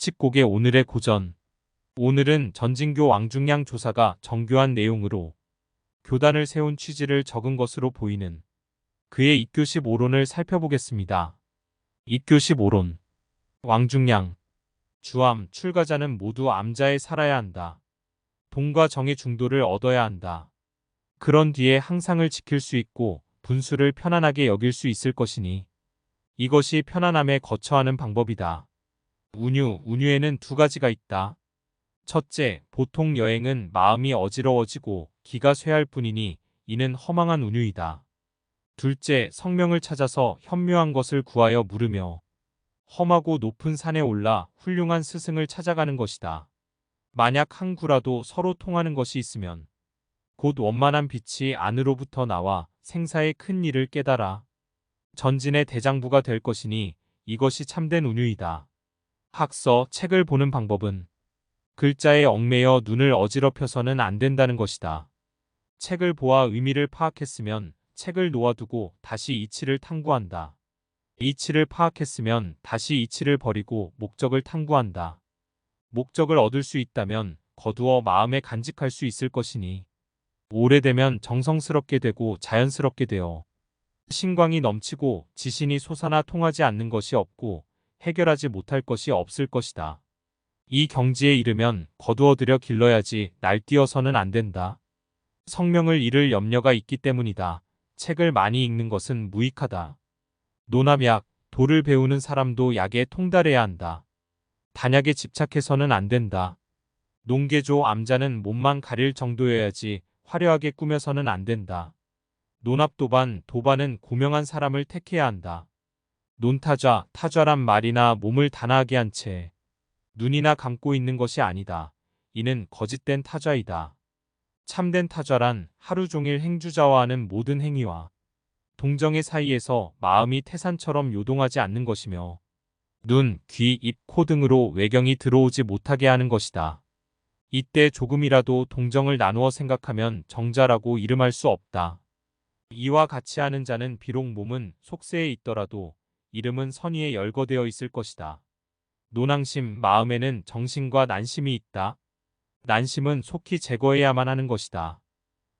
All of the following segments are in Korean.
칙곡의 오늘의 고전. 오늘은 전진교 왕중량 조사가 정교한 내용으로 교단을 세운 취지를 적은 것으로 보이는 그의 입교십 오론을 살펴보겠습니다. 입교십 오론. 왕중량. 주암, 출가자는 모두 암자에 살아야 한다. 동과 정의 중도를 얻어야 한다. 그런 뒤에 항상을 지킬 수 있고 분수를 편안하게 여길 수 있을 것이니 이것이 편안함에 거처하는 방법이다. 운유에는 두 가지가 있다. 첫째, 보통 여행은 마음이 어지러워지고 기가 쇠할 뿐이니 이는 허망한 운유이다. 둘째, 성명을 찾아서 현묘한 것을 구하여 물으며 험하고 높은 산에 올라 훌륭한 스승을 찾아가는 것이다. 만약 한 구라도 서로 통하는 것이 있으면 곧 원만한 빛이 안으로부터 나와 생사의 큰 일을 깨달아 전진의 대장부가 될 것이니 이것이 참된 운유이다. 학서, 책을 보는 방법은 글자에 얽매여 눈을 어지럽혀서는 안 된다는 것이다. 책을 보아 의미를 파악했으면 책을 놓아두고 다시 이치를 탐구한다. 이치를 파악했으면 다시 이치를 버리고 목적을 탐구한다. 목적을 얻을 수 있다면 거두어 마음에 간직할 수 있을 것이니 오래되면 정성스럽게 되고 자연스럽게 되어 신광이 넘치고 지신이 솟아나 통하지 않는 것이 없고 해결하지 못할 것이 없을 것이다. 이 경지에 이르면 거두어들여 길러야지 날뛰어서는 안 된다. 성명을 잃을 염려가 있기 때문이다. 책을 많이 읽는 것은 무익하다. 노남약, 도를 배우는 사람도 약에 통달해야 한다. 단약에 집착해서는 안 된다. 농계조 암자는 몸만 가릴 정도여야지 화려하게 꾸며서는 안 된다. 논합도반, 도반은 고명한 사람을 택해야 한다. 논타좌, 타좌란 말이나 몸을 단아하게 한 채 눈이나 감고 있는 것이 아니다. 이는 거짓된 타좌이다. 참된 타좌란 하루 종일 행주자와 하는 모든 행위와 동정의 사이에서 마음이 태산처럼 요동하지 않는 것이며 눈, 귀, 입, 코 등으로 외경이 들어오지 못하게 하는 것이다. 이때 조금이라도 동정을 나누어 생각하면 정자라고 이름할 수 없다. 이와 같이 하는 자는 비록 몸은 속세에 있더라도 이름은 선의에 열거되어 있을 것이다. 논항심, 마음에는 정심과 난심이 있다. 난심은 속히 제거해야만 하는 것이다.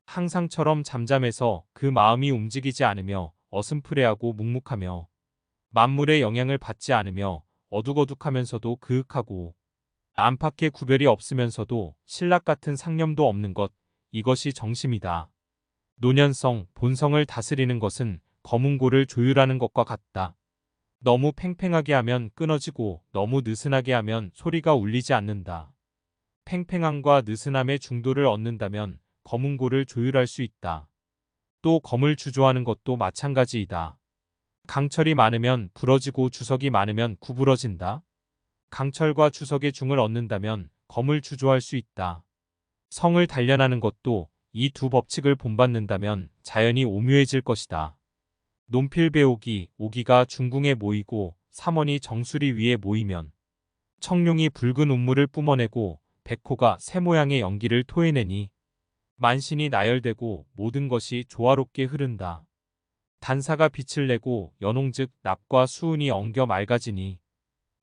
항상처럼 잠잠해서 그 마음이 움직이지 않으며 어슴푸레하고 묵묵하며 만물의 영향을 받지 않으며 어둑어둑하면서도 그윽하고 안팎의 구별이 없으면서도 신락 같은 상념도 없는 것, 이것이 정심이다. 노년성, 본성을 다스리는 것은 검은고를 조율하는 것과 같다. 너무 팽팽하게 하면 끊어지고 너무 느슨하게 하면 소리가 울리지 않는다. 팽팽함과 느슨함의 중도를 얻는다면 검은고를 조율할 수 있다. 또 검을 주조하는 것도 마찬가지이다. 강철이 많으면 부러지고 주석이 많으면 구부러진다. 강철과 주석의 중을 얻는다면 검을 주조할 수 있다. 성을 단련하는 것도 이 두 법칙을 본받는다면 자연히 오묘해질 것이다. 논필배오기, 오기가 중궁에 모이고 삼원이 정수리 위에 모이면 청룡이 붉은 운물을 뿜어내고 백호가 새 모양의 연기를 토해내니 만신이 나열되고 모든 것이 조화롭게 흐른다. 단사가 빛을 내고 연홍즉 납과 수운이 엉겨 맑아지니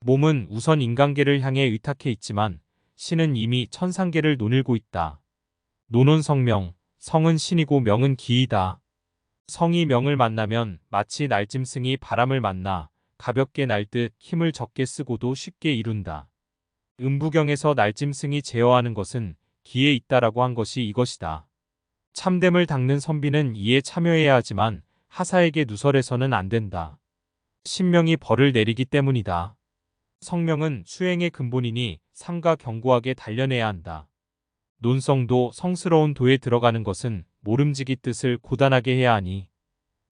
몸은 우선 인간계를 향해 의탁해 있지만 신은 이미 천상계를 논일고 있다. 논혼성명, 성은 신이고 명은 기이다. 성이 명을 만나면 마치 날짐승이 바람을 만나 가볍게 날듯 힘을 적게 쓰고도 쉽게 이룬다. 음부경에서 날짐승이 제어하는 것은 기에 있다라고 한 것이 이것이다. 참됨을 닦는 선비는 이에 참여해야 하지만 하사에게 누설해서는 안 된다. 신명이 벌을 내리기 때문이다. 성명은 수행의 근본이니 삼가 견고하게 단련해야 한다. 논성도 성스러운 도에 들어가는 것은 모름지기 뜻을 고단하게 해야 하니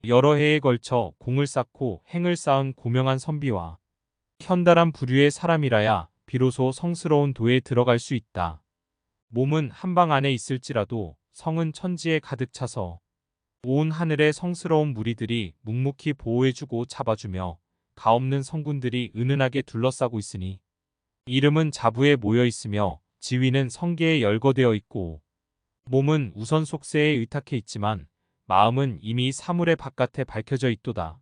여러 해에 걸쳐 공을 쌓고 행을 쌓은 고명한 선비와 현달한 부류의 사람이라야 비로소 성스러운 도에 들어갈 수 있다. 몸은 한방 안에 있을지라도 성은 천지에 가득 차서 온 하늘의 성스러운 무리들이 묵묵히 보호해주고 잡아주며 가없는 성군들이 은은하게 둘러싸고 있으니 이름은 자부에 모여 있으며 지위는 성계에 열거되어 있고 몸은 우선 속세에 의탁해 있지만 마음은 이미 사물의 바깥에 밝혀져 있도다.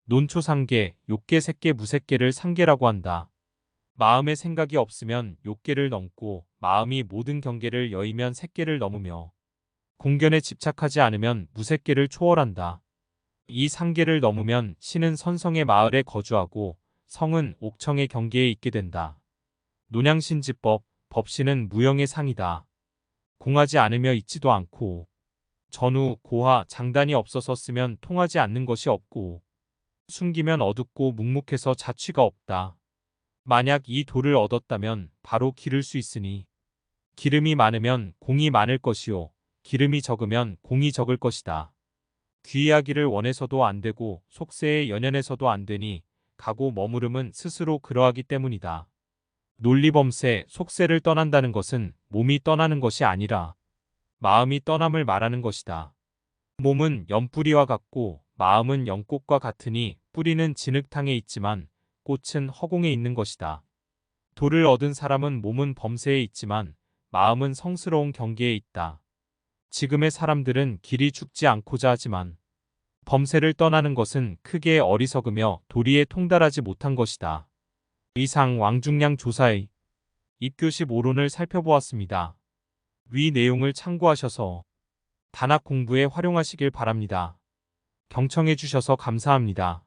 논초상계, 욕계, 색계, 무색계를 상계라고 한다. 마음의 생각이 없으면 욕계를 넘고 마음이 모든 경계를 여의면 색계를 넘으며 공견에 집착하지 않으면 무색계를 초월한다. 이 상계를 넘으면 신은 선성의 마을에 거주하고 성은 옥청의 경계에 있게 된다. 논양신지법, 법신은 무형의 상이다. 공하지 않으며 있지도 않고 전후, 고하, 장단이 없어서 쓰면 통하지 않는 것이 없고 숨기면 어둡고 묵묵해서 자취가 없다. 만약 이 도를 얻었다면 바로 기를 수 있으니 기름이 많으면 공이 많을 것이요 기름이 적으면 공이 적을 것이다. 귀하기를 원해서도 안 되고 속세에 연연해서도 안 되니 가고 머무름은 스스로 그러하기 때문이다. 논리범세, 속세를 떠난다는 것은 몸이 떠나는 것이 아니라 마음이 떠남을 말하는 것이다. 몸은 연뿌리와 같고 마음은 연꽃과 같으니 뿌리는 진흙탕에 있지만 꽃은 허공에 있는 것이다. 도를 얻은 사람은 몸은 범세에 있지만 마음은 성스러운 경계에 있다. 지금의 사람들은 길이 죽지 않고자 하지만 범세를 떠나는 것은 크게 어리석으며 도리에 통달하지 못한 것이다. 이상 왕중량 조사의 입교십 오론을 살펴보았습니다. 위 내용을 참고하셔서 단학 공부에 활용하시길 바랍니다. 경청해 주셔서 감사합니다.